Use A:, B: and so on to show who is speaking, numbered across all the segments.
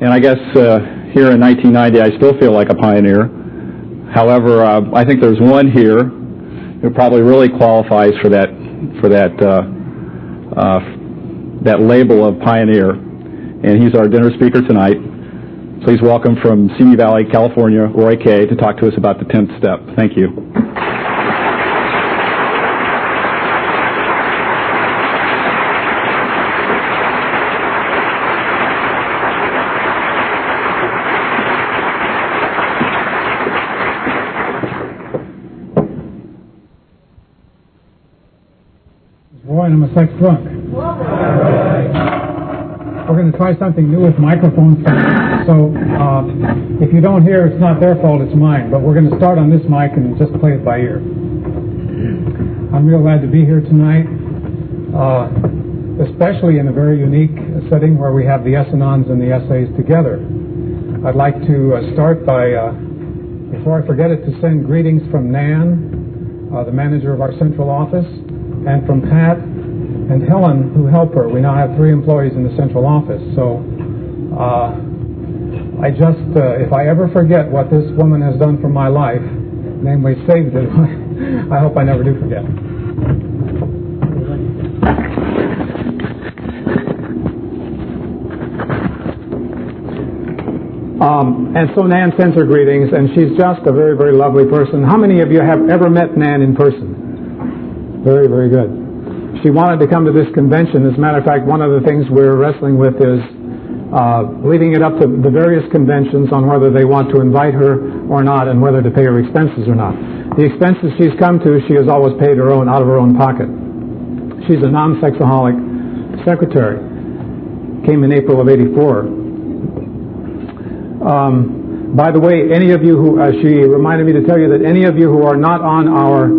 A: And I guess here in 1990, I still feel like a pioneer. However, I think there's one here who probably really qualifies for that label of pioneer, and he's our dinner speaker tonight. Please welcome from Simi Valley, California, Roy Kay, to talk to us about the 10th step. Thank you.
B: Roy, and I'm a sex drunk. We're going to try something new with microphones. So if you don't hear, it's not their fault, it's mine. But we're going to start on this mic and just play it by ear. I'm real glad to be here tonight, especially in a very unique setting where we have the S-Anons and the essays together. I'd like to start by, before I forget it, to send greetings from Nan, the manager of our central office, and from Pat and Helen, who help her. We now have 3 employees in the central office. So I just, if I ever forget what this woman has done for my life, namely saved it, I hope I never do forget. And so Nan sends her greetings, and she's just a very, very lovely person. How many of you have ever met Nan in person? Very, very good. She wanted to come to this convention. As a matter of fact, one of the things we're wrestling with is leaving it up to the various conventions on whether they want to invite her or not, and whether to pay her expenses or not. The expenses she's come to, she has always paid her own, out of her own pocket. She's a non-sexaholic secretary. Came in April of '84. By the way, any of you who, she reminded me to tell you that any of you who are not on our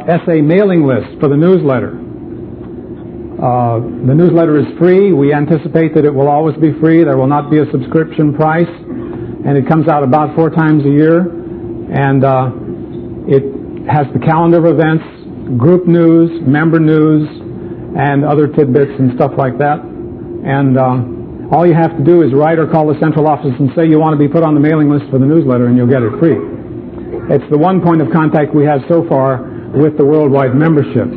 B: essay mailing list for the newsletter, the newsletter is free. We anticipate that it will always be free. There will not be a subscription price, and it comes out about 4 times a year, and it has the calendar of events, group news, member news, and other tidbits and stuff like that. And all you have to do is write or call the central office and say you want to be put on the mailing list for the newsletter, and you'll get it free. It's the one point of contact we have so far with the worldwide membership.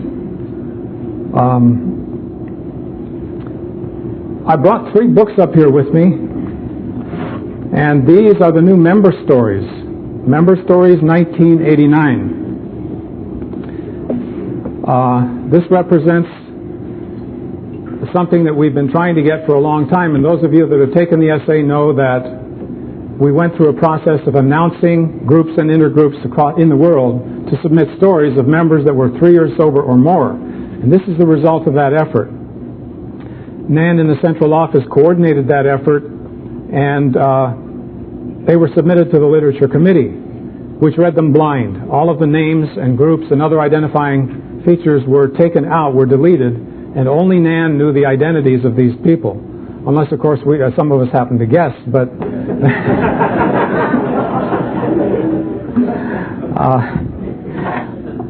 B: I brought 3 books up here with me, and these are the new Member Stories. Member Stories 1989. This represents something that we've been trying to get for a long time, and those of you that have taken the essay know that we went through a process of announcing groups and intergroups in the world to submit stories of members that were 3 years sober or more. And this is the result of that effort. Nan in the central office coordinated that effort, and they were submitted to the literature committee, which read them blind. All of the names and groups and other identifying features were taken out, were deleted, and only Nan knew the identities of these people. Unless, of course, some of us happen to guess, but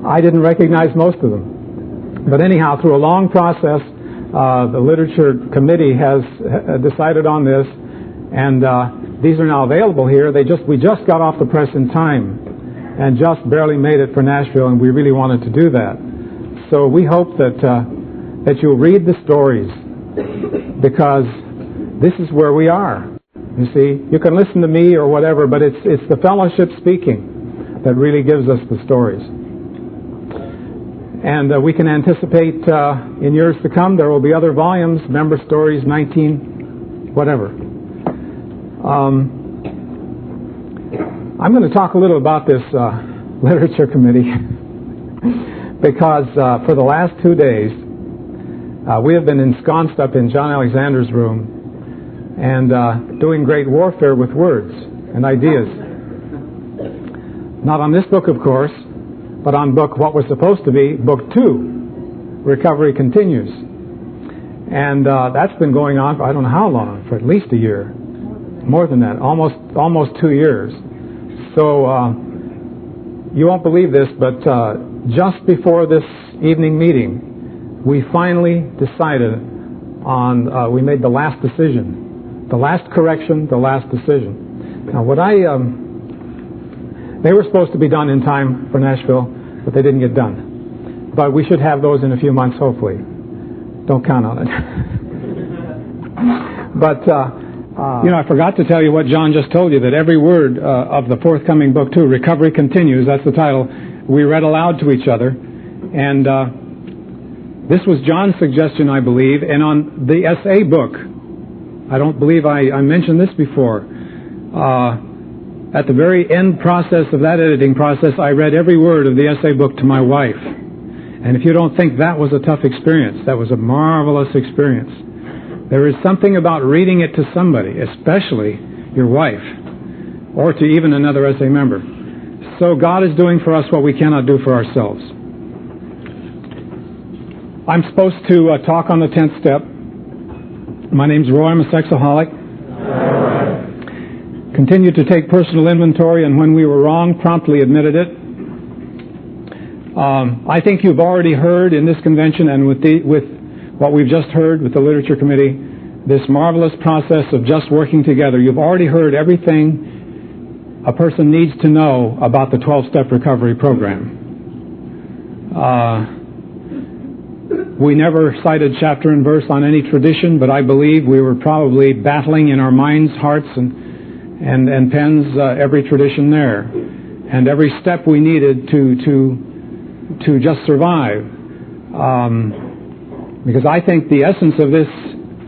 B: I didn't recognize most of them. But anyhow, through a long process, the literature committee has decided on this, and these are now available here. We just got off the press in time, and just barely made it for Nashville, and we really wanted to do that. So we hope that you'll read the stories, because this is where we are. You see, you can listen to me or whatever, but it's the fellowship speaking that really gives us the stories. And we can anticipate in years to come there will be other volumes, Member Stories 19, whatever. I'm going to talk a little about this literature committee because for the last 2 days we have been ensconced up in John Alexander's room and doing great warfare with words and ideas. Not on this book, of course, but on what was supposed to be book 2, Recovery Continues. And that's been going on for I don't know how long, for at least a year. More than that, almost 2 years. So you won't believe this, but just before this evening meeting, we finally decided on, we made the last decision The last correction, the last decision. Now, they were supposed to be done in time for Nashville, but they didn't get done. But we should have those in a few months, hopefully. Don't count on it. But, I forgot to tell you what John just told you, that every word of the forthcoming book, too, Recovery Continues, that's the title, we read aloud to each other. And this was John's suggestion, I believe. And on the SA book, I don't believe I mentioned this before. At the very end process of that editing process, I read every word of the essay book to my wife. And if you don't think that was a tough experience, that was a marvelous experience. There is something about reading it to somebody, especially your wife, or to even another SA member. So God is doing for us what we cannot do for ourselves. I'm supposed to talk on the 10th step. My name's Roy. I'm a sexaholic. Continued to take personal inventory, and when we were wrong, promptly admitted it. I think you've already heard in this convention and with what we've just heard with the Literature Committee, this marvelous process of just working together. You've already heard everything a person needs to know about the 12-step recovery program. We never cited chapter and verse on any tradition, but I believe we were probably battling in our minds, hearts, and pens every tradition there, and every step we needed to just survive. Because I think the essence of this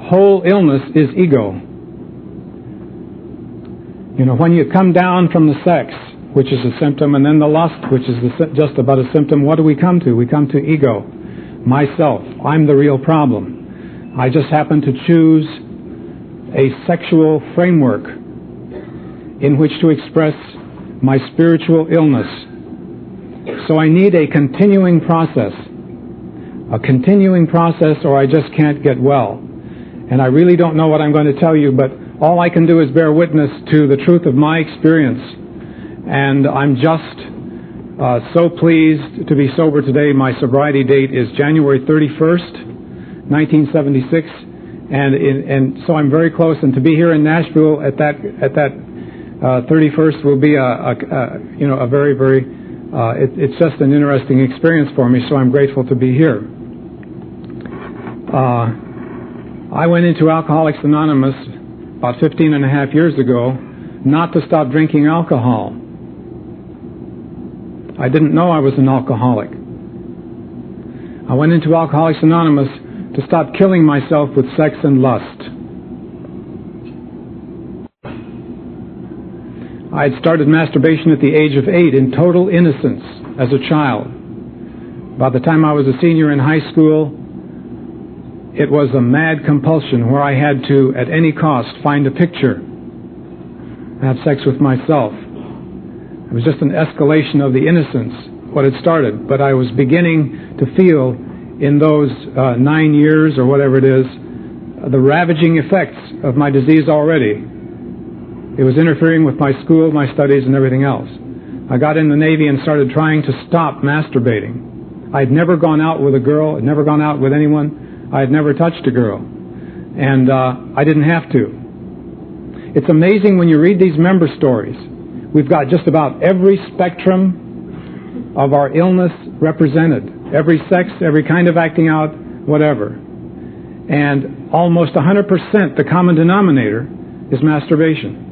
B: whole illness is ego. When you come down from the sex, which is a symptom, and then the lust, which is just about a symptom, what do we come to? We come to ego. Myself. I'm the real problem. I just happen to choose a sexual framework in which to express my spiritual illness. So I need a continuing process, or I just can't get well. And I really don't know what I'm going to tell you, but all I can do is bear witness to the truth of my experience. And I'm just so pleased to be sober today. My sobriety date is January 31st, 1976, and so I'm very close. And to be here in Nashville at that 31st will be a very, very. It's just an interesting experience for me. So I'm grateful to be here. I went into Alcoholics Anonymous about 15 and a half years ago, not to stop drinking alcohol. I didn't know I was an alcoholic. I went into Alcoholics Anonymous to stop killing myself with sex and lust. I had started masturbation at the age of 8 in total innocence as a child. By the time I was a senior in high school, it was a mad compulsion where I had to, at any cost, find a picture and have sex with myself. It was just an escalation of the innocence, what had started. But I was beginning to feel in those 9 years or whatever it is, the ravaging effects of my disease already. It was interfering with my school, my studies, and everything else. I got in the Navy and started trying to stop masturbating. I'd never gone out with a girl, I'd never gone out with anyone, I had never touched a girl. And I didn't have to. It's amazing when you read these member stories. We've got just about every spectrum of our illness represented. Every sex, every kind of acting out, whatever. And almost 100% the common denominator is masturbation.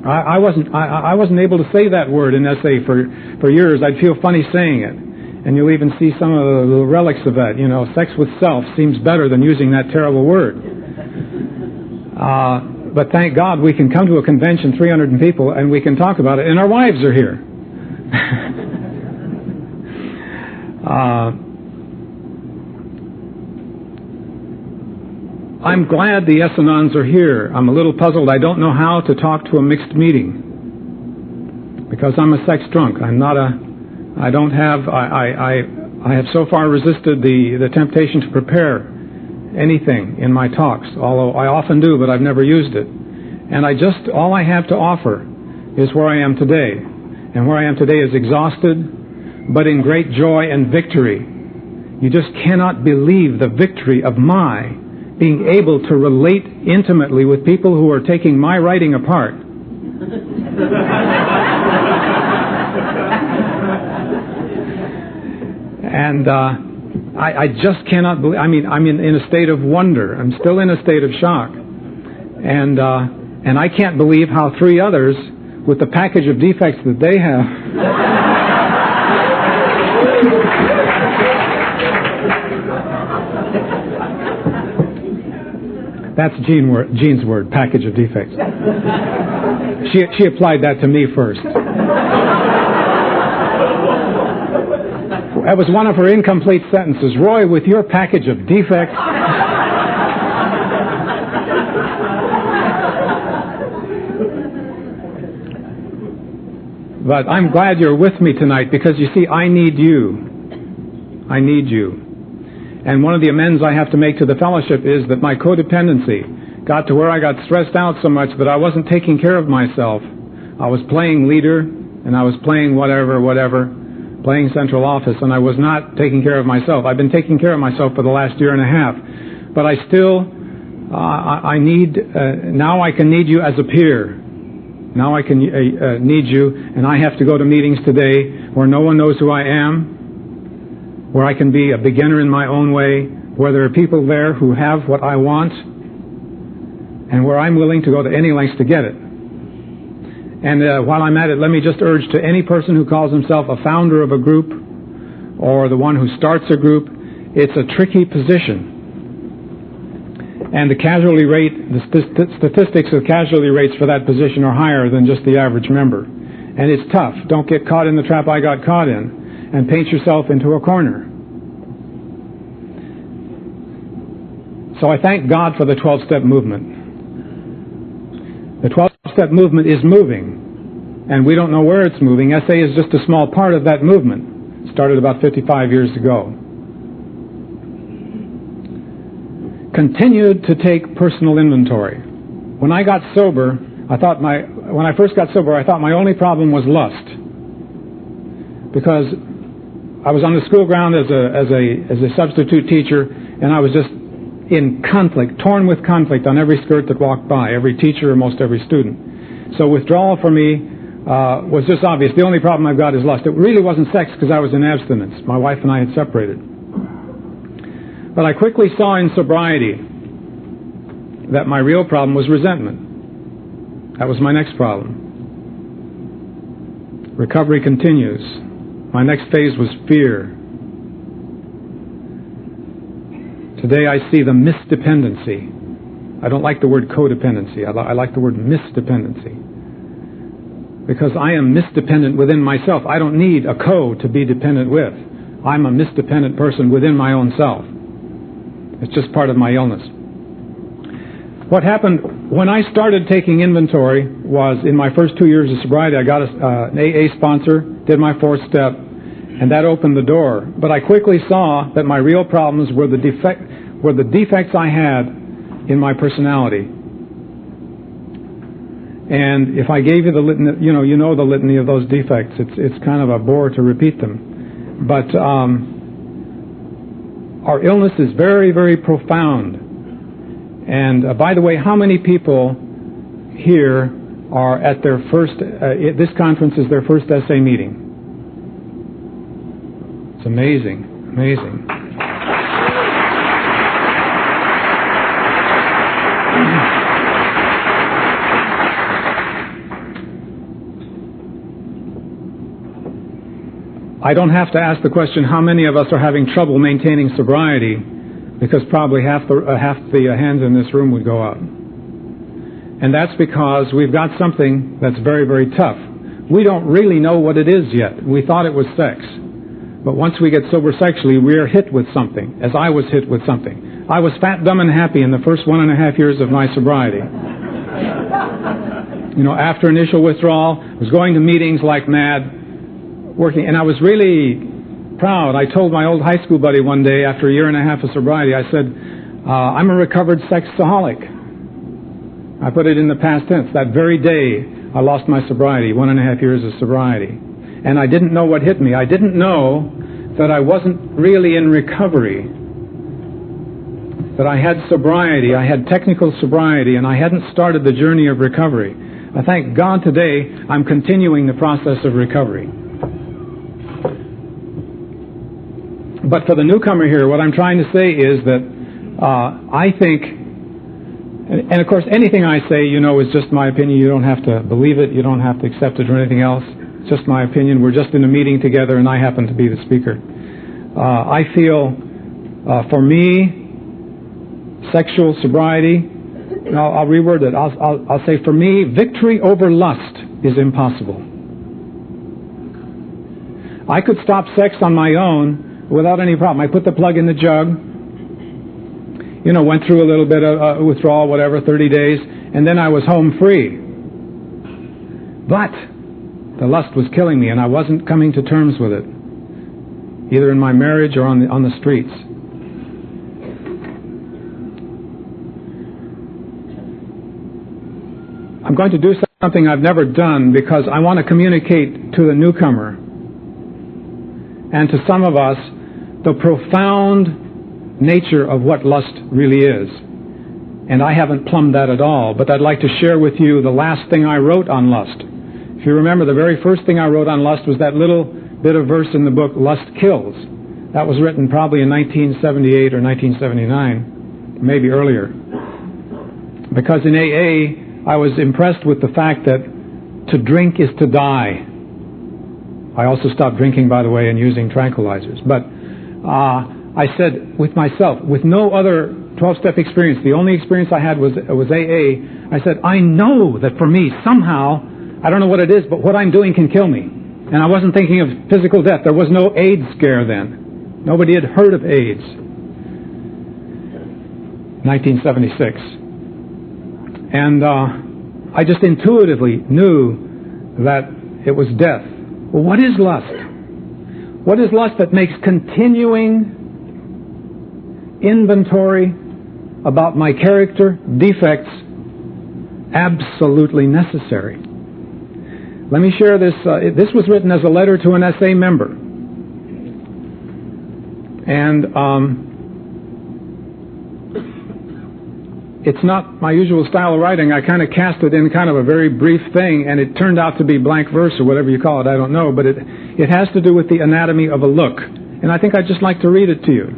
B: I wasn't able to say that word in SA for years. I'd feel funny saying it. And you'll even see some of the relics of that. Sex with self seems better than using that terrible word. But thank God we can come to a convention, 300 people, and we can talk about it, and our wives are here. I'm glad the S-Anons are here. I'm a little puzzled. I don't know how to talk to a mixed meeting because I'm a sex drunk. I have so far resisted the temptation to prepare anything in my talks, although I often do, but I've never used it. And all I have to offer is where I am today. And where I am today is exhausted, but in great joy and victory. You just cannot believe the victory of my being able to relate intimately with people who are taking my writing apart. And I just cannot believe. I mean, I'm in a state of wonder. I'm still in a state of shock. And I can't believe how three others, with the package of defects that they have, that's Jean's word, package of defects. She applied that to me first. That was one of her incomplete sentences. Roy, with your package of defects. But I'm glad you're with me tonight because, you see, I need you. I need you. And one of the amends I have to make to the fellowship is that my codependency got to where I got stressed out so much that I wasn't taking care of myself. I was playing leader, and I was playing whatever, playing central office, and I was not taking care of myself. I've been taking care of myself for the last year and a half. But I still, now I can need you as a peer. Now I can need you, and I have to go to meetings today where no one knows who I am, where I can be a beginner in my own way, where there are people there who have what I want, and where I'm willing to go to any lengths to get it. And while I'm at it, let me just urge to any person who calls himself a founder of a group or the one who starts a group, it's a tricky position. And the casualty rate, the statistics of casualty rates for that position are higher than just the average member. And it's tough. Don't get caught in the trap I got caught in and paint yourself into a corner. So I thank God for the 12-step movement. The 12-step movement is moving, and we don't know where it's moving. SA is just a small part of that movement. It started about 55 years ago. Continued to take personal inventory. When I got sober, when I first got sober, I thought my only problem was lust, because I was on the school ground as a substitute teacher, and I was just in conflict, torn with conflict on every skirt that walked by, every teacher, almost every student. So withdrawal for me was just obvious. The only problem I've got is lust. It really wasn't sex because I was in abstinence. My wife and I had separated. But I quickly saw in sobriety that my real problem was resentment. That was my next problem. Recovery continues. My next phase was fear. Today I see the misdependency. I don't like the word codependency. I like the word misdependency. Because I am misdependent within myself. I don't need a to be dependent with. I'm a misdependent person within my own self. It's just part of my illness. What happened when I started taking inventory was in my first 2 years of sobriety, I got an AA sponsor, did my 4th step, and that opened the door. But I quickly saw that my real problems were the defects I had in my personality. And if I gave you the litany, you know the litany of those defects. It's kind of a bore to repeat them. But our illness is very, very profound. And by the way, how many people here are at their first, this conference is their first SA meeting? It's amazing, amazing. I don't have to ask the question how many of us are having trouble maintaining sobriety, because probably half the hands in this room would go up. And that's because we've got something that's very, very tough. We don't really know what it is yet. We thought it was sex. But once we get sober sexually, we're hit with something, as I was hit with something. I was fat, dumb, and happy in the first 1.5 years of my sobriety. After initial withdrawal, I was going to meetings like mad, working, and I was really proud. I told my old high school buddy one day after 1.5 years of sobriety, I said, I'm a recovered sexaholic. I put it in the past tense. That very day, I lost my sobriety, 1.5 years of sobriety. And I didn't know what hit me. I didn't know that I wasn't really in recovery. that I had sobriety, I had technical sobriety, and I hadn't started the journey of recovery. I thank God today I'm continuing the process of recovery. But for the newcomer here, what I'm trying to say is that I think, and of course anything I say, is just my opinion. You don't have to believe it, you don't have to accept it or anything else. It's just my opinion. We're just in a meeting together and I happen to be the speaker. I feel, for me, sexual sobriety, I'll reword it. I'll say, for me, victory over lust is impossible. I could stop sex on my own without any problem. I put the plug in the jug, went through a little bit of withdrawal, whatever, 30 days, and then I was home free. But the lust was killing me, and I wasn't coming to terms with it, either in my marriage or on the streets. I'm going to do something I've never done because I want to communicate to the newcomer and to some of us the profound nature of what lust really is. And I haven't plumbed that at all, but I'd like to share with you the last thing I wrote on lust. If you remember, the very first thing I wrote on lust was that little bit of verse in the book, Lust Kills. That was written probably in 1978 or 1979, maybe earlier. Because in AA, I was impressed with the fact that to drink is to die. I also stopped drinking, by the way, and using tranquilizers. But I said with myself, with no other 12-step experience, the only experience I had was AA, I said, I know that for me, somehow, I don't know what it is, but what I'm doing can kill me. And I wasn't thinking of physical death. There was no AIDS scare then. Nobody had heard of AIDS. 1976. And I just intuitively knew that it was death. Well, what is lust? What is lust that makes continuing inventory about my character defects absolutely necessary? Let me share this. This was written as a letter to an SA member. And it's not my usual style of writing. I kind of cast it in kind of a very brief thing, and it turned out to be blank verse or whatever you call it. I don't know. But it has to do with the anatomy of a look. And I think I'd just like to read it to you.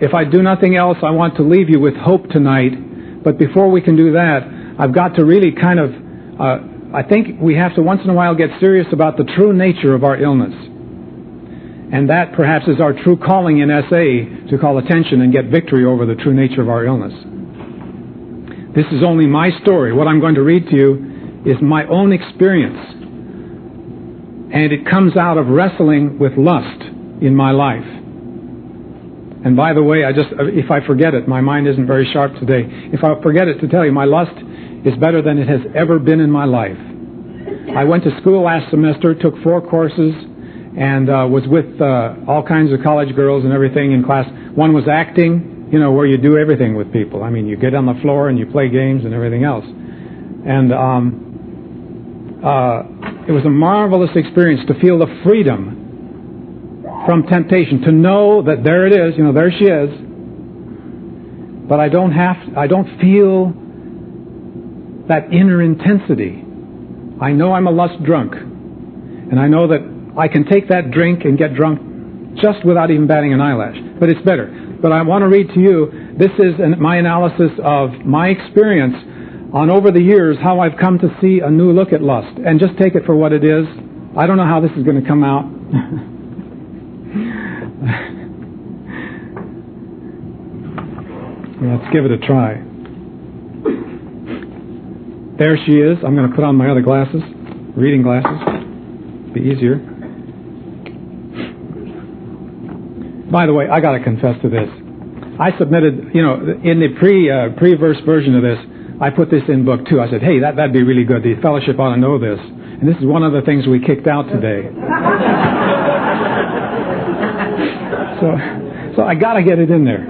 B: If I do nothing else, I want to leave you with hope tonight. But before we can do that, I've got to really kind of, I think we have to once in a while get serious about the true nature of our illness. And that perhaps is our true calling in SA, to call attention and get victory over the true nature of our illness. This is only my story. What I'm going to read to you is my own experience. And it comes out of wrestling with lust in my life. And by the way, if I forget it, my mind isn't very sharp today. If I forget it, to tell you, my lust is better than it has ever been in my life. I went to school last semester, took 4 courses, and was with all kinds of college girls and everything in class. One was acting, where you do everything with people. I mean, you get on the floor and you play games and everything else. And it was a marvelous experience to feel the freedom from temptation, to know that there it is, there she is. But I don't feel that inner intensity. I know I'm a lust drunk, and I know that I can take that drink and get drunk just without even batting an eyelash. But it's better. But I want to read to you, this is my analysis of my experience on over the years, how I've come to see a new look at lust. And just take it for what it is. I don't know how this is going to come out. Let's give it a try. There she is. I'm going to put on my other glasses, reading glasses. Be easier. By the way, I got to confess to this. I submitted, in the pre-verse version of this, I put this in book 2. I said, hey, that'd be really good. The fellowship ought to know this. And this is one of the things we kicked out today. So I got to get it in there.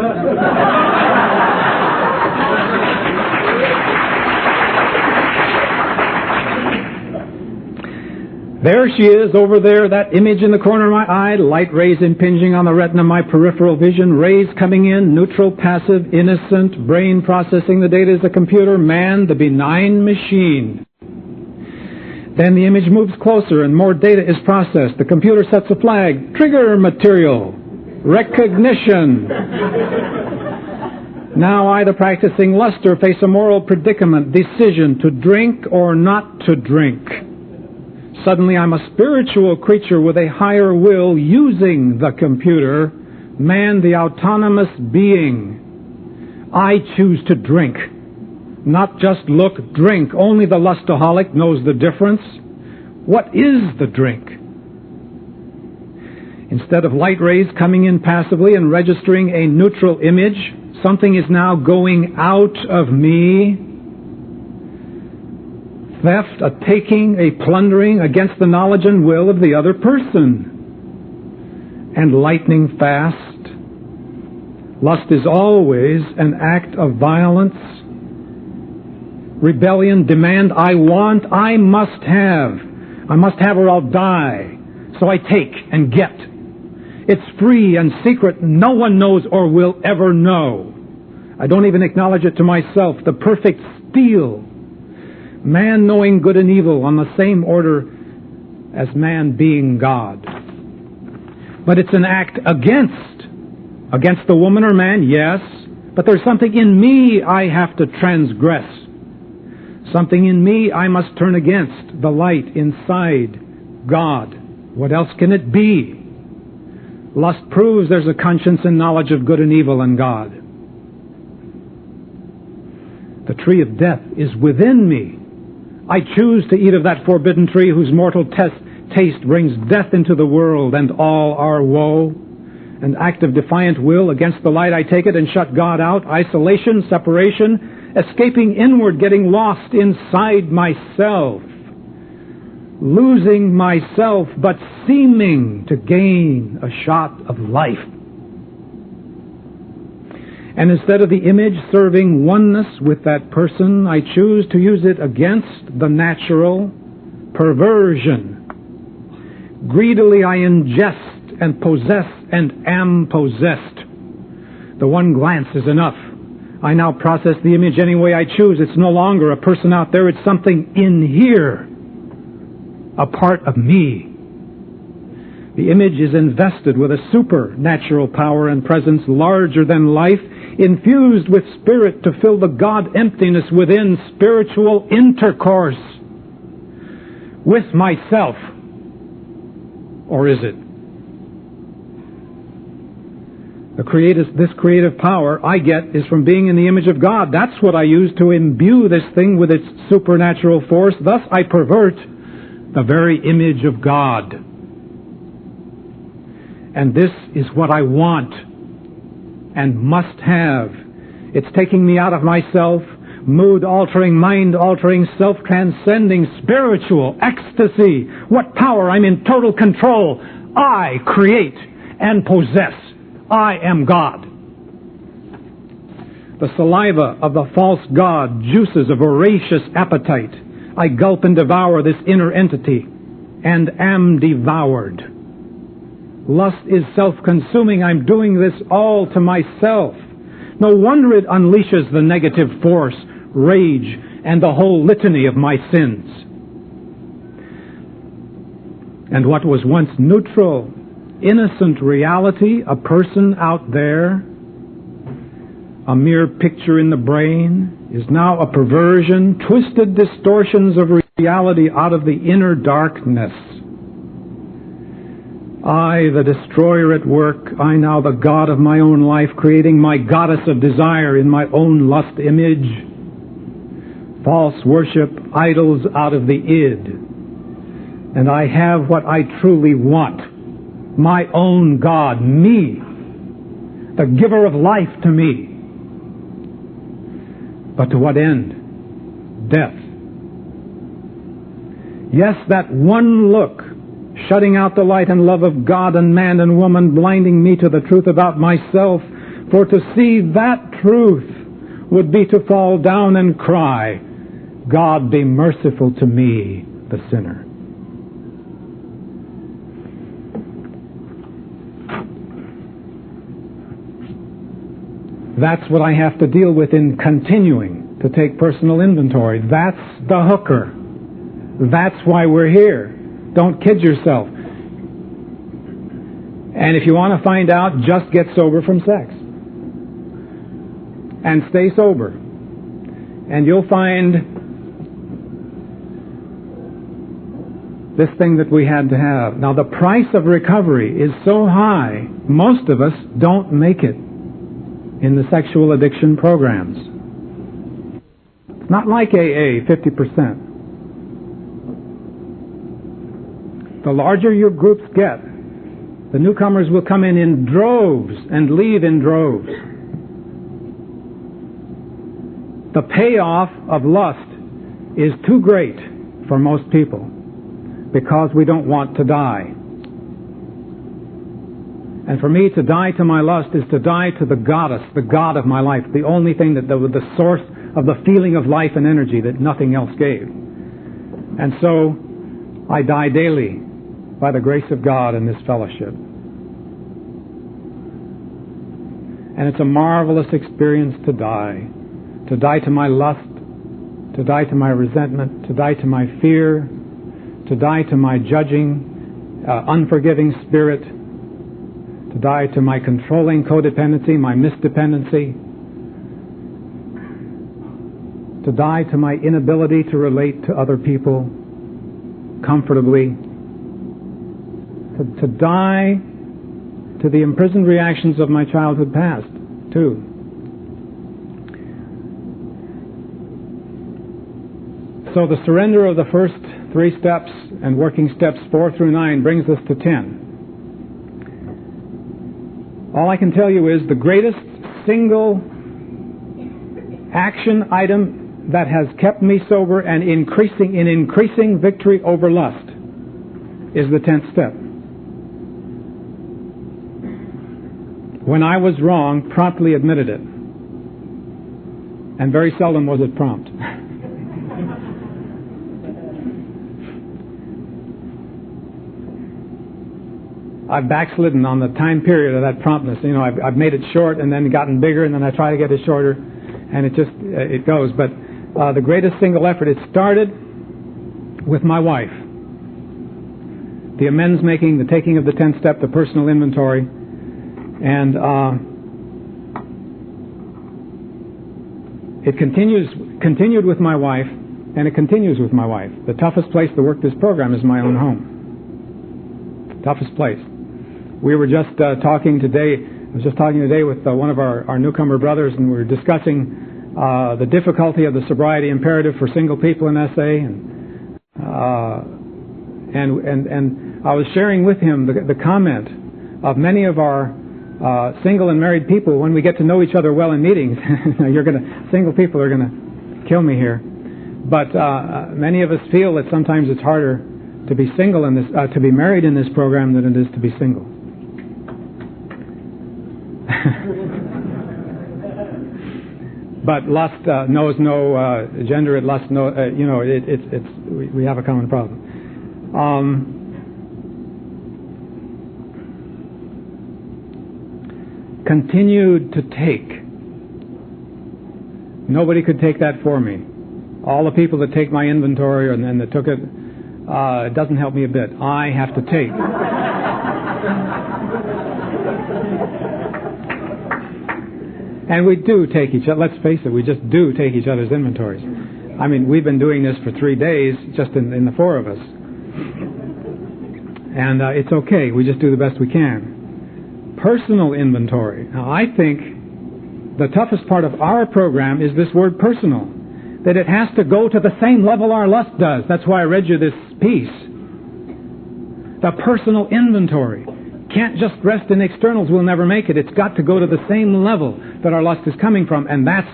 B: There she is over there, that image in the corner of my eye, light rays impinging on the retina of my peripheral vision, rays coming in, neutral, passive, innocent, brain processing the data as a computer, man, the benign machine. Then the image moves closer and more data is processed. The computer sets a flag, trigger material, recognition. Now I, the practicing luster, face a moral predicament, decision to drink or not to drink. Suddenly I'm a spiritual creature with a higher will using the computer, man the autonomous being. I choose to drink. Not just look, drink. Only the lustaholic knows the difference. What is the drink? Instead of light rays coming in passively and registering a neutral image, something is now going out of me. Theft, a taking, a plundering against the knowledge and will of the other person. And lightning fast. Lust is always an act of violence. Rebellion, demand, I want, I must have. I must have or I'll die. So I take and get. It's free and secret. No one knows or will ever know. I don't even acknowledge it to myself. The perfect steal. Man knowing good and evil on the same order as man being God. But it's an act against the woman or man, yes, but there's something in me I have to transgress. Something in me I must turn against, the light inside God. What else can it be? Lust proves there's a conscience and knowledge of good and evil in God. The tree of death is within me. I choose to eat of that forbidden tree whose mortal taste brings death into the world and all our woe. An act of defiant will against the light, I take it and shut God out. Isolation, separation, escaping inward, getting lost inside myself. Losing myself, but seeming to gain a shot of life. And instead of the image serving oneness with that person, I choose to use it against the natural perversion. Greedily I ingest and possess and am possessed. The one glance is enough. I now process the image any way I choose. It's no longer a person out there. It's something in here. A part of me. The image is invested with a supernatural power and presence larger than life, infused with spirit to fill the God emptiness within, spiritual intercourse with myself. Or is it? This creative power I get is from being in the image of God. That's what I use to imbue this thing with its supernatural force. Thus I pervert the very image of God. And this is what I want and must have. It's taking me out of myself, mood-altering, mind-altering, self-transcending, spiritual ecstasy. What power! I'm in total control. I create and possess. I am God. The saliva of the false god juices a voracious appetite. I gulp and devour this inner entity and am devoured. Lust is self-consuming. I'm doing this all to myself. No wonder it unleashes the negative force, rage, and the whole litany of my sins. And what was once neutral, innocent reality, a person out there, a mere picture in the brain, is now a perversion, twisted distortions of reality out of the inner darkness. I, the destroyer at work, I now the god of my own life, creating my goddess of desire in my own lust image. False worship, idols out of the id. And I have what I truly want. My own God, me, the giver of life to me. But to what end? Death. Yes, that one look, shutting out the light and love of God and man and woman, blinding me to the truth about myself. For to see that truth would be to fall down and cry, God be merciful to me, the sinner. That's what I have to deal with in continuing to take personal inventory. That's the hooker. That's why we're here. Don't kid yourself. And if you want to find out, just get sober from sex. And stay sober. And you'll find this thing that we had to have. Now, the price of recovery is so high, most of us don't make it in the sexual addiction programs. It's not like AA, 50%. The larger your groups get, the newcomers will come in droves and leave in droves. The payoff of lust is too great for most people because we don't want to die. And for me, to die to my lust is to die to the goddess, the God of my life, the only thing that the source of the feeling of life and energy that nothing else gave. And so I die daily by the grace of God in this fellowship. And it's a marvelous experience to die to my lust, to die to my resentment, to die to my fear, to die to my judging, unforgiving spirit, to die to my controlling codependency, my misdependency, to die to my inability to relate to other people comfortably, to die to the imprisoned reactions of my childhood past, too. So the surrender of the first 3 steps and working steps 4 through 9 brings us to 10. All I can tell you is the greatest single action item that has kept me sober and increasing victory over lust is the 10th step. When I was wrong, promptly admitted it. And very seldom was it prompt. I've backslidden on the time period of that promptness. You know, I've made it short and then gotten bigger, and then I try to get it shorter, and it goes. But the greatest single effort, it started with my wife. The amends making, the taking of the 10th step, the personal inventory, and it continued with my wife, and it continues with my wife. The toughest place to work this program is my own home. Toughest place. We were just talking today. I was just talking today with one of our newcomer brothers, and we were discussing the difficulty of the sobriety imperative for single people in SA, and I was sharing with him the comment of many of our single and married people when we get to know each other well in meetings. Single people are going to kill me here, but many of us feel that sometimes it's harder to be single in this, to be married in this program than it is to be single. But lust knows no gender. Lust no, we have a common problem. Continued to take. Nobody could take that for me. All the people that take my inventory and then that took it, it doesn't help me a bit. I have to take. And we do take each other. Let's face it, we just do take each other's inventories. I mean, we've been doing this for 3 days, just in the 4 of us. And it's okay. We just do the best we can. Personal inventory. Now, I think the toughest part of our program is this word personal. That it has to go to the same level our lust does. That's why I read you this piece. The personal inventory. Can't just rest in externals. We'll never make it. It's got to go to the same level that our lust is coming from, and that's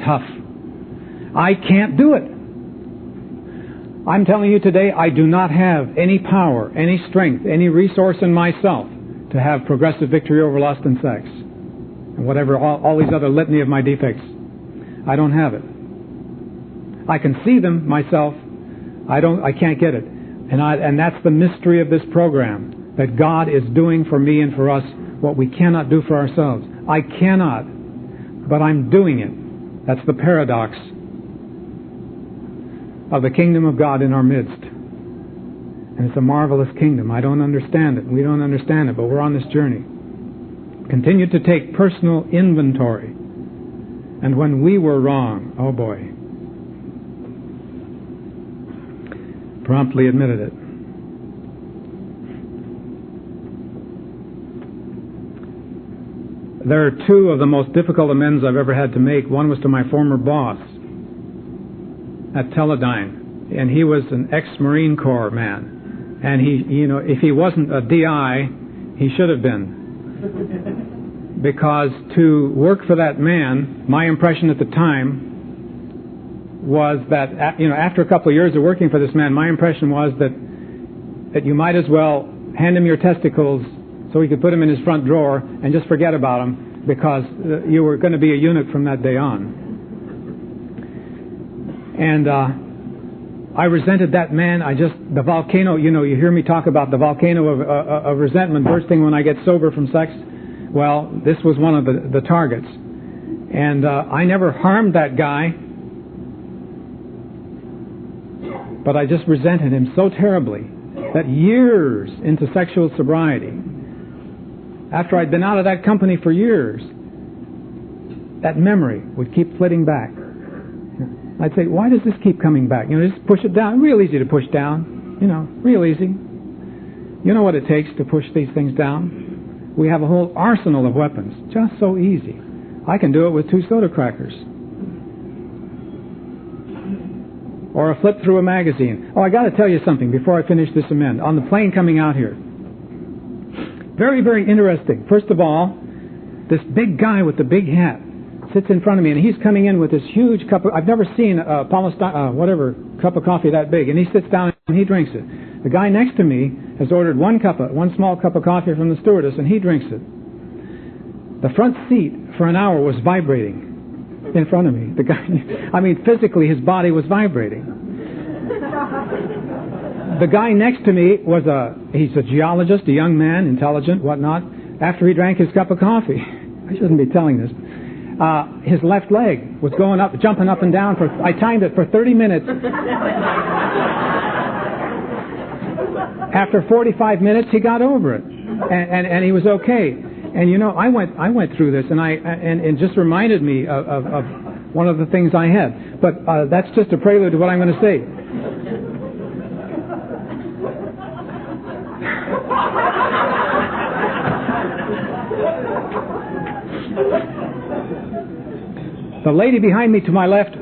B: tough. I can't do it. I'm telling you today, I do not have any power, any strength, any resource in myself to have progressive victory over lust and sex. And whatever, all these other litany of my defects. I don't have it. I can see them myself. I can't get it. And that's the mystery of this program. That God is doing for me and for us what we cannot do for ourselves. I cannot but I'm doing it. That's the paradox of the kingdom of God in our midst. And it's a marvelous kingdom. I don't understand it. We don't understand it, but we're on this journey. Continue to take personal inventory. And when we were wrong, oh boy, promptly admitted it. There are two of the most difficult amends I've ever had to make. One was to my former boss at Teledyne, and he was an ex-Marine Corps man. And he, if he wasn't a DI, he should have been. Because to work for that man, my impression at the time was that, after a couple of years of working for this man, my impression was that you might as well hand him your testicles so he could put them in his front drawer and just forget about them, because you were going to be a eunuch from that day on. And I resented that man. The volcano, you hear me talk about the volcano of resentment bursting when I get sober from sex. Well, this was one of the targets. And I never harmed that guy, but I just resented him so terribly that years into sexual sobriety, after I'd been out of that company for years, that memory would keep flitting back. I'd say, why does this keep coming back? Just push it down. Real easy to push down. Real easy. You know what it takes to push these things down? We have a whole arsenal of weapons. Just so easy. I can do it with 2 soda crackers. Or a flip through a magazine. Oh, I got to tell you something before I finish this amend. On the plane coming out here. Very, very interesting. First of all, this big guy with the big hat sits in front of me, and he's coming in with this huge cup of... I've never seen a cup of coffee that big. And he sits down and he drinks it. The guy next to me has ordered one small cup of coffee from the stewardess, and he drinks it. The front seat for an hour was vibrating in front of me. The guy, physically his body was vibrating. The guy next to me he's a geologist, a young man, intelligent, whatnot. After he drank his cup of coffee, I shouldn't be telling this, his left leg was jumping up and down I timed it for 30 minutes. After 45 minutes, he got over it, and he was okay. And I went through this, and it just reminded me of one of the things I had. But that's just a prelude to what I'm going to say. The lady behind me to my left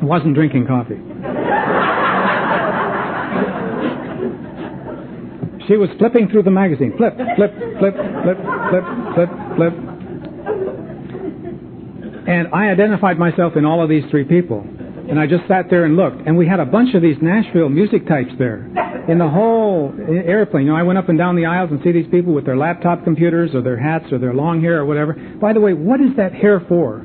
B: wasn't drinking coffee. She was flipping through the magazine. Flip, flip, flip, flip, flip, flip, flip. And I identified myself in all of these 3 people. And I just sat there and looked. And we had a bunch of these Nashville music types there in the whole airplane. I went up and down the aisles and see these people with their laptop computers or their hats or their long hair or whatever. By the way, what is that hair for?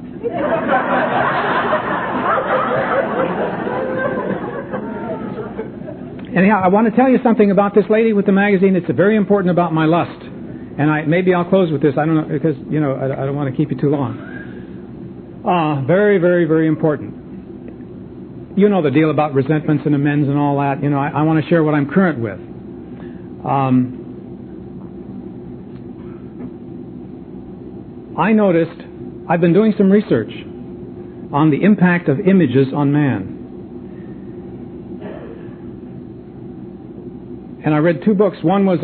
B: Anyhow, I want to tell you something about this lady with the magazine. It's very important about my lust. And maybe I'll close with this. I don't know, because, I don't want to keep you too long. Very, very, very important. You know the deal about resentments and amends and all that. I want to share what I'm current with. I noticed, I've been doing some research on the impact of images on man. And I read 2 books. One was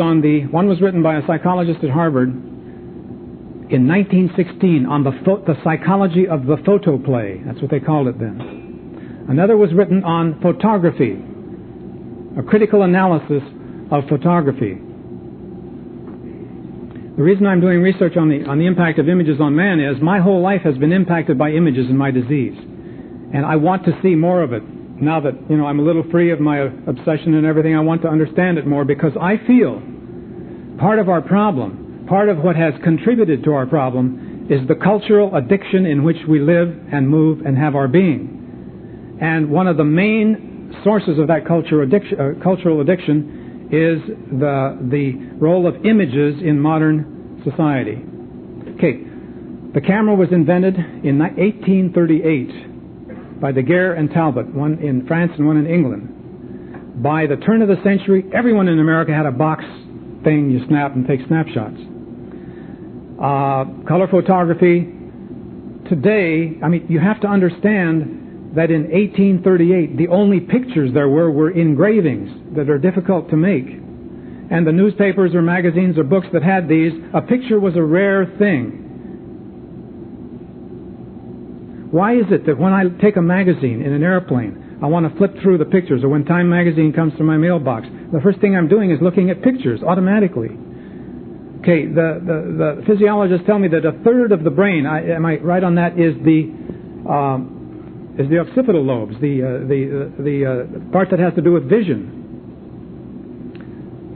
B: written by a psychologist at Harvard in 1916 on the psychology of the photoplay. That's what they called it then. Another was written on photography, a critical analysis of photography. The reason I'm doing research on the impact of images on man is my whole life has been impacted by images in my disease. And I want to see more of it. Now that, I'm a little free of my obsession and everything, I want to understand it more, because I feel part of our problem, part of what has contributed to our problem, is the cultural addiction in which we live and move and have our being. And one of the main sources of that cultural addiction is the role of images in modern society. Okay, the camera was invented in 1838 by Daguerre and Talbot, one in France and one in England. By the turn of the century, everyone in America had a box thing you snap and take snapshots. Color photography. Today, you have to understand that in 1838, the only pictures there were engravings that are difficult to make. And the newspapers or magazines or books that had these, a picture was a rare thing. Why is it that when I take a magazine in an airplane, I want to flip through the pictures, or when Time magazine comes to my mailbox, the first thing I'm doing is looking at pictures automatically? Okay, the physiologists tell me that a third of the brain, am I right on that, is the occipital lobes, the part that has to do with vision.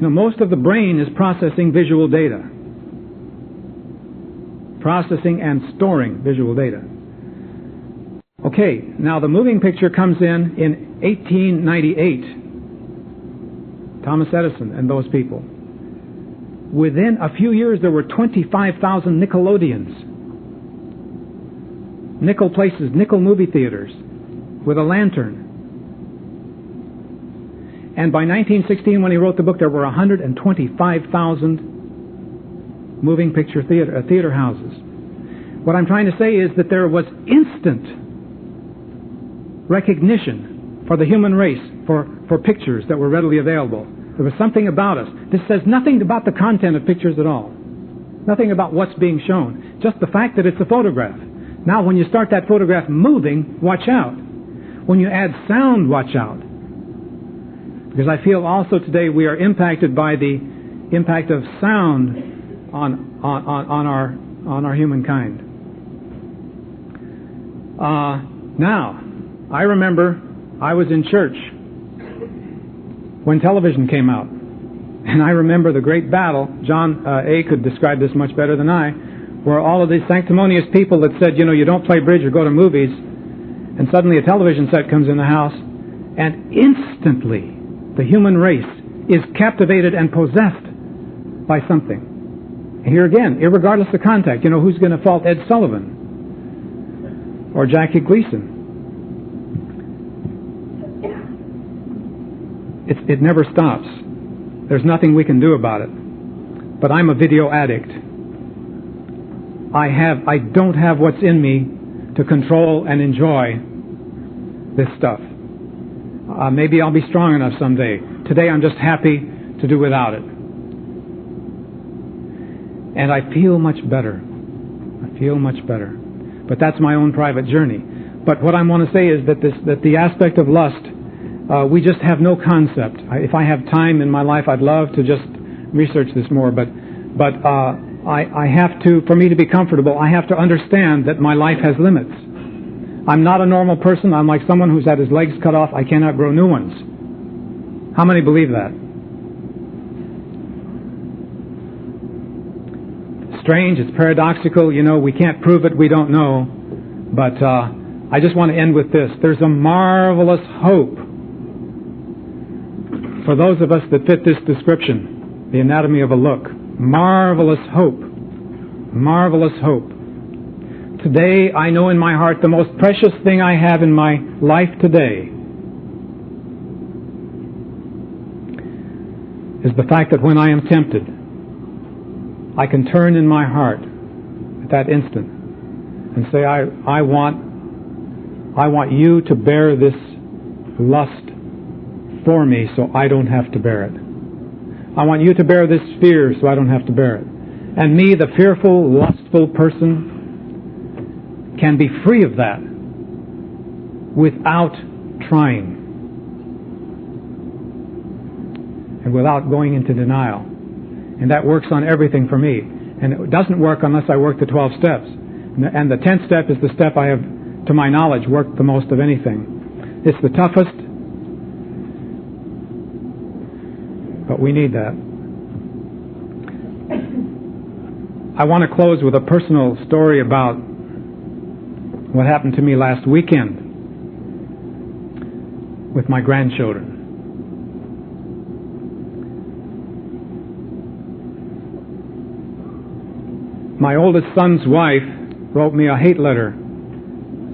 B: Most of the brain is processing visual data, processing and storing visual data. Okay, now the moving picture comes in 1898. Thomas Edison and those people. Within a few years, there were 25,000 Nickelodeons. Nickel places, nickel movie theaters with a lantern. And by 1916, when he wrote the book, there were 125,000 moving picture theater houses. What I'm trying to say is that there was instant recognition for the human race for pictures that were readily available. There was something about us. This says nothing about the content of pictures at all. Nothing about what's being shown. Just the fact that it's a photograph. Now, when you start that photograph moving, watch out. When you add sound, watch out. Because I feel also today we are impacted by the impact of sound on our humankind. Now, I remember I was in church when television came out. And I remember the great battle. John A. could describe this much better than I, where all of these sanctimonious people that said, you don't play bridge or go to movies, and suddenly a television set comes in the house, and instantly the human race is captivated and possessed by something. Here again, irregardless of contact, who's going to fault Ed Sullivan or Jackie Gleason? It never stops. There's nothing we can do about it. But I'm a video addict. I don't have what's in me to control and enjoy this stuff. Maybe I'll be strong enough someday. Today I'm just happy to do without it. And I feel much better. But that's my own private journey. But what I want to say is that the aspect of lust, we just have no concept. If I have time in my life, I'd love to just research this more. But I have to, for me to be comfortable, I have to understand that my life has limits. I'm not a normal person. I'm like someone who's had his legs cut off. I cannot grow new ones. How many believe that? Strange. It's paradoxical. We can't prove it. We don't know. But I just want to end with this. There's a marvelous hope for those of us that fit this description, the anatomy of a look. Marvelous hope. Marvelous hope. Today, I know in my heart the most precious thing I have in my life today is the fact that when I am tempted, I can turn in my heart at that instant and say, I want you to bear this lust for me so I don't have to bear it. I want you to bear this fear so I don't have to bear it. And me, the fearful, lustful person, can be free of that without trying and without going into denial. And that works on everything for me. And it doesn't work unless I work the 12 steps. And the 10th step is the step I have, to my knowledge, worked the most of anything. It's the toughest, but we need that. I want to close with a personal story about what happened to me last weekend with my grandchildren. My oldest son's wife wrote me a hate letter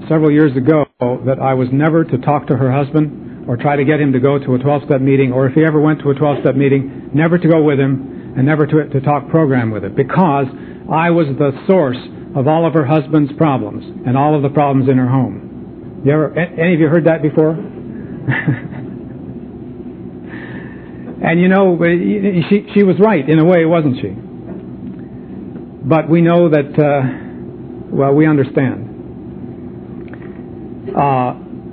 B: several years ago that I was never to talk to her husband or try to get him to go to a 12-step meeting, or if he ever went to a 12-step meeting, never to go with him and never to talk program with it, because I was the source of all of her husband's problems and all of the problems in her home. Any of you heard that before? And you know, she was right in a way, wasn't she? But we know that, we understand.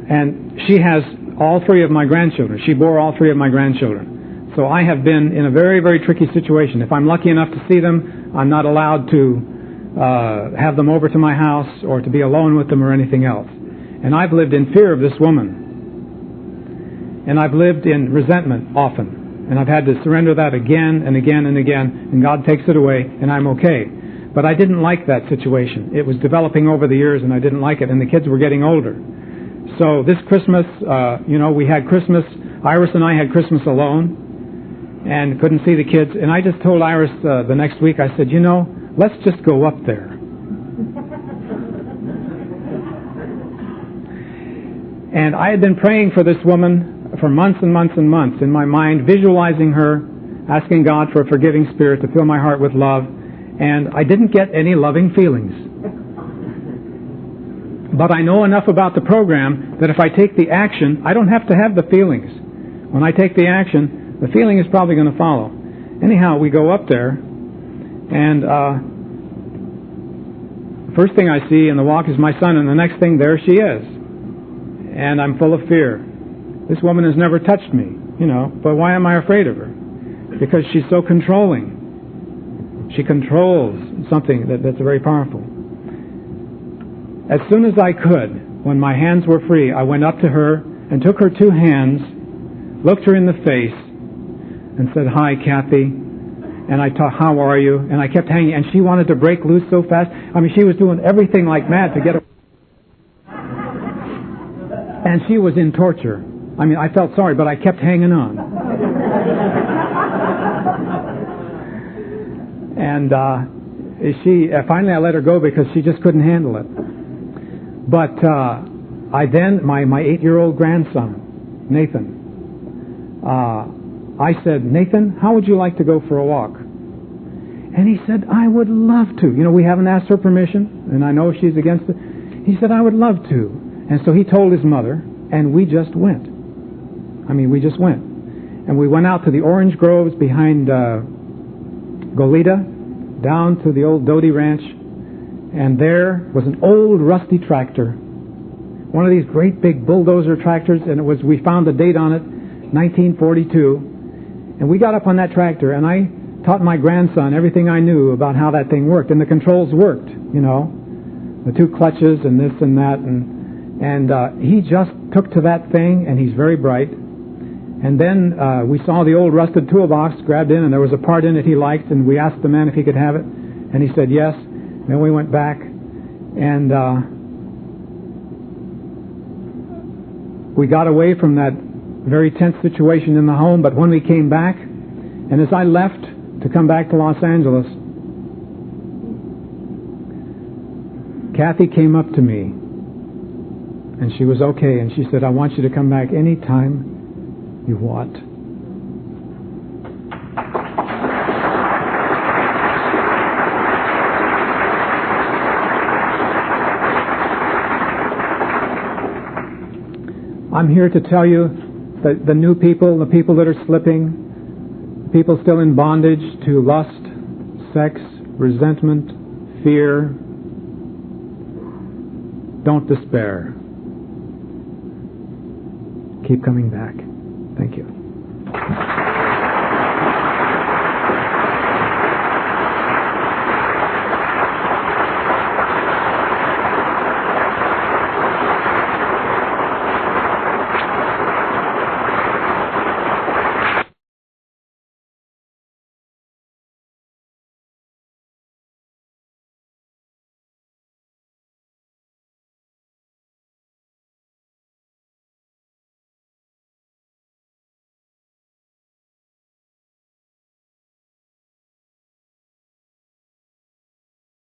B: And she has all three of my grandchildren. She bore all three of my grandchildren. So I have been in a very, very tricky situation. If I'm lucky enough to see them, I'm not allowed to have them over to my house or to be alone with them or anything else. And I've lived in fear of this woman. And I've lived in resentment often. And I've had to surrender that again and again and again. And God takes it away, and I'm okay. But I didn't like that situation. It was developing over the years, and I didn't like it. And the kids were getting older. So this Christmas, we had Christmas. Iris and I had Christmas alone and couldn't see the kids. And I just told Iris the next week, I said, let's just go up there. And I had been praying for this woman for months and months and months in my mind, visualizing her, asking God for a forgiving spirit to fill my heart with love. And I didn't get any loving feelings. But I know enough about the program that if I take the action, I don't have to have the feelings. When I take the action, the feeling is probably going to follow. Anyhow, we go up there, and first thing I see in the walk is my son, and the next thing, there she is. And I'm full of fear. This woman has never touched me, but why am I afraid of her? Because she's so controlling. She controls something that's very powerful. As soon as I could, when my hands were free, I went up to her and took her two hands, looked her in the face, and said, "Hi, Kathy." And I thought, "How are you?" And I kept hanging, and she wanted to break loose so fast. I mean, she was doing everything like mad to get away. And she was in torture. I mean, I felt sorry, but I kept hanging on. And finally I let her go because she just couldn't handle it. But my 8-year-old grandson, Nathan, I said, "Nathan, how would you like to go for a walk?" And he said, "I would love to." We haven't asked her permission, and I know she's against it. He said, "I would love to." And so he told his mother, and we just went. We just went. And we went out to the orange groves behind Goleta, down to the old Doty Ranch, and there was an old rusty tractor, one of these great big bulldozer tractors, and we found the date on it, 1942, and we got up on that tractor, and I taught my grandson everything I knew about how that thing worked, and the controls worked, the two clutches and this and that, and he just took to that thing, and he's very bright. And then we saw the old rusted toolbox, grabbed in, and there was a part in it he liked, and we asked the man if he could have it, and he said yes. Then we went back, and we got away from that very tense situation in the home. But when we came back, and as I left to come back to Los Angeles, Kathy came up to me, and she was okay, and she said, "I want you to come back any time you want." I'm here to tell you that the new people, the people that are slipping, people still in bondage to lust, sex, resentment, fear, don't despair. Keep coming back. Thank you.